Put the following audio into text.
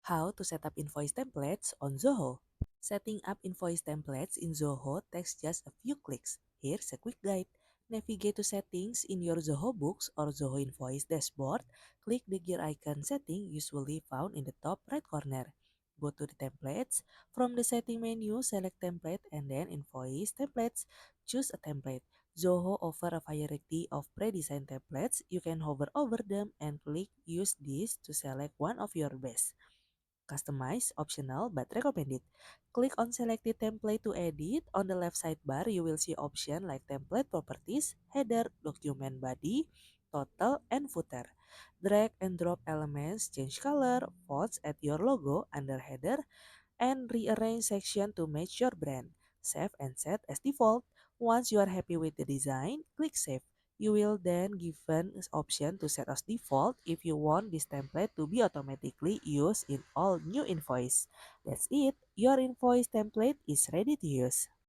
How to set up invoice templates on Zoho. Setting up invoice templates in Zoho takes just a few clicks. Here's a quick guide. Navigate to settings in your Zoho Books or Zoho Invoice dashboard. Click the gear icon setting usually found in the top right corner. Go to the templates. From the setting menu, select template and then invoice templates. Choose a template. Zoho offers a variety of pre-designed templates. You can hover over them and click use this to select one of your best. Customize optional but recommended. Click on selected template to edit. On the left sidebar, you will see options like template properties, header, document body, total, and footer. Drag and drop elements, change color, fonts, add your logo under header, and rearrange section to match your brand. Save and set as default. Once you are happy with the design, click save. You will then given this option to set as default if you want this template to be automatically used in all new invoice. That's it. Your invoice template is ready to use.